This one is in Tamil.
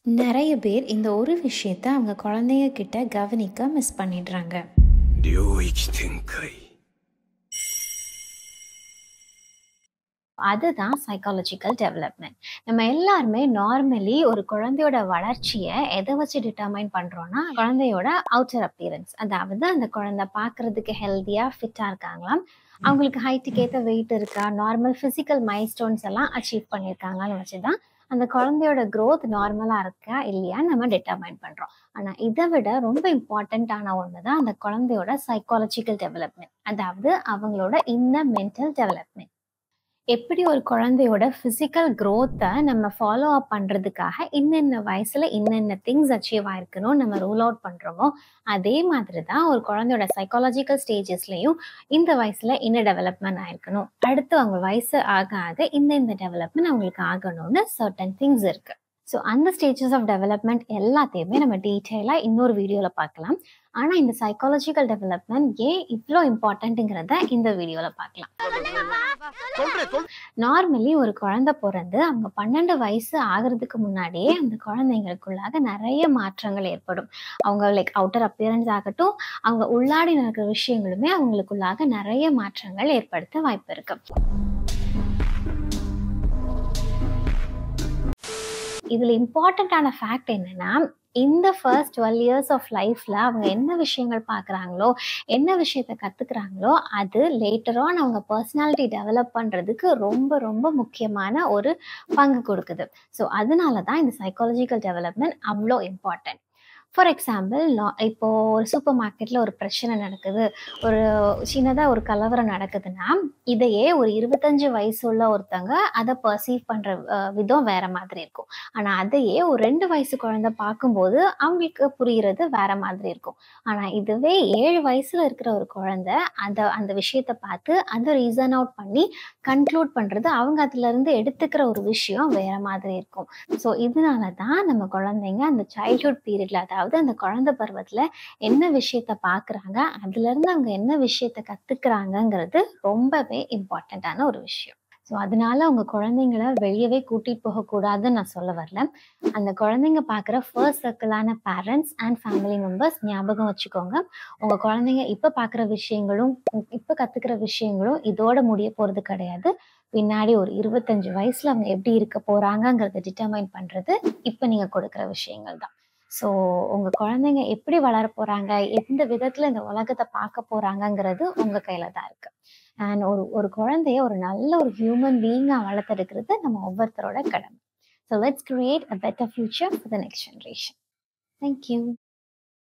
நெறைய பேர் இந்த ஒரு விஷயத்த அவங்க குழந்தைங்க கிட்ட கவனிக்க மிஸ் பண்ணிடுறாங்க. 領域展開 அதுதான் சைக்காலஜிக்கல் டெவலப்மெண்ட். நம்ம எல்லாருமே நார்மலி ஒரு குழந்தையோட வளர்ச்சியை எதை வச்சு டிட்டர்மைன் பண்றோம்னா, குழந்தையோட அவுட்டர் அப்பியரன்ஸ். அதாவது அந்த குழந்தை பார்க்கறதுக்கு ஹெல்தியா, ஃபிட்டா இருக்காங்களா? அவங்களுக்கு ஹைட்டுக்கு ஏத்த வெயிட் இருக்கா? நார்மல் பிசிக்கல் மைல்ஸ்டோன்ஸ் எல்லாம் அச்சீவ் பண்ணியிருக்காங்கன்னு வச்சு தான் அந்த குழந்தையோட growth நார்மலா இருக்கா இல்லையான்னு நம்ம டிட்டர்மைன் பண்றோம். ஆனா இதை விட ரொம்ப இம்பார்ட்டன்டான ஒன்று தான் அந்த குழந்தையோட சைக்காலஜிக்கல் டெவலப்மெண்ட். அதாவது அவங்களோட இன்னர் மென்டல் டெவலப்மெண்ட். எப்படி ஒரு குழந்தையோட பிசிக்கல் growth-அ நம்ம ஃபாலோ அப் பண்றதுக்காக இன்னென்ன வயசுல இன்னென்ன திங்ஸ் அச்சீவ் ஆயிருக்கணும் நம்ம ரூல் அவுட் பண்றோமோ, அதே மாதிரி தான் ஒரு குழந்தையோட சைக்காலஜிக்கல் ஸ்டேஜஸ்லயும் இந்த வயசுல என்ன டெவலப்மெண்ட் ஆயிருக்கணும், அடுத்து அவங்க வயசு ஆக ஆக இந்த டெவலப்மெண்ட் அவங்களுக்கு ஆகணும்னு சர்டன் திங்ஸ் இருக்கு. ஸோ அந்த ஸ்டேஜஸ் ஆஃப் டெவலப்மெண்ட் எல்லாத்தையுமே நம்ம டீட்டெயிலாக இன்னொரு வீடியோவில் பார்க்கலாம். ஆனால் இந்த சைக்காலஜிக்கல் டெவலப்மெண்ட் ஏன் இவ்வளோ இம்பார்ட்டன்ட்டுங்கிறத இந்த வீடியோவில் பார்க்கலாம். நார்மலி ஒரு குழந்தை பிறந்து அவங்க 12 வயசு ஆகிறதுக்கு முன்னாடியே அந்த குழந்தைங்களுக்குள்ளாக நிறைய மாற்றங்கள் ஏற்படும். அவங்க அவுட்டர் அப்பியரன்ஸ் ஆகட்டும், அவங்க உள்ளாடி நடக்கிற விஷயங்களுமே அவங்களுக்குள்ளாக நிறைய மாற்றங்கள் ஏற்படுத்த வாய்ப்பு இருக்கு. இதுல இம்பார்ட்டன்டான ஃபேக்ட் என்னன்னா, இந்த ஃபர்ஸ்ட் 12 இயர்ஸ் ஆஃப் லைஃப்ல அவங்க என்ன விஷயங்கள் பார்க்குறாங்களோ, என்ன விஷயத்த கத்துக்கிறாங்களோ, அது லேட்டர் ஆன் அவங்க பர்சனாலிட்டி டெவலப் பண்றதுக்கு ரொம்ப ரொம்ப முக்கியமான ஒரு பங்கு கொடுக்குது. ஸோ அதனால தான் இந்த சைக்காலஜிக்கல் டெவலப்மெண்ட் அவ்வளோ இம்பார்ட்டன்ட். ஃபார் எக்ஸாம்பிள், இப்போ ஒரு சூப்பர் மார்க்கெட்ல ஒரு பிரச்சனை நடக்குது, ஒரு சின்னதா ஒரு கலவரம் நடக்குதுன்னா, இதையே ஒரு 25 வயசு உள்ள ஒருத்தங்க அதை பர்சீவ் பண்ற விதம் வேற மாதிரி இருக்கும். ஆனா அதையே ஒரு 2 வயசு குழந்தை பார்க்கும்போது அவங்களுக்கு புரியுறது வேற மாதிரி இருக்கும். ஆனா இதுவே 7 வயசுல இருக்கிற ஒரு குழந்தை அந்த விஷயத்த பார்த்து அதை ரீசன் அவுட் பண்ணி கன்க்ளூட் பண்றது, அவங்க அதுல இருந்து எடுத்துக்கிற ஒரு விஷயம் வேற மாதிரி இருக்கும். ஸோ இதனால தான் நம்ம குழந்தைங்க அந்த சைல்ட்ஹுட் பீரியட்ல, அதாவது அந்த குழந்தை பருவத்துல என்ன விஷயத்த பார்க்குறாங்க, அதுல இருந்து அவங்க என்ன விஷயத்த கத்துக்கிறாங்கங்கிறது ரொம்பவே இம்பார்ட்டண்ட்டான ஒரு விஷயம். ஸோ அதனால உங்க குழந்தைங்கள வெளியவே கூட்டிட்டு போகக்கூடாதுன்னு நான் சொல்ல வரல. அந்த குழந்தைங்க பார்க்குற ஃபர்ஸ்ட் சர்க்கிளான பேரண்ட்ஸ் அண்ட் ஃபேமிலி மெம்பர்ஸ் ஞாபகம் வச்சுக்கோங்க. உங்க குழந்தைங்க இப்ப பார்க்குற விஷயங்களும், இப்ப கத்துக்கிற விஷயங்களும் இதோட முடிய போறது கிடையாது. பின்னாடி ஒரு 25 வயசுல அவங்க எப்படி இருக்க போறாங்கங்கிறத டிட்டர்மைன் பண்றது இப்ப நீங்க கொடுக்குற விஷயங்கள் தான். ஸோ உங்க குழந்தைங்க எப்படி வளர போறாங்க, எந்த விதத்துல இந்த உலகத்தை பார்க்க போறாங்கங்கிறது உங்க கையில தான் இருக்கு. அண்ட் ஒரு குழந்தைய ஒரு நல்ல ஒரு ஹியூமன் பீயிங்கா வளர்த்தெடுக்கிறது நம்ம ஒவ்வொருத்தரோட கடமை. So let's create a better future for the next generation. Thank you.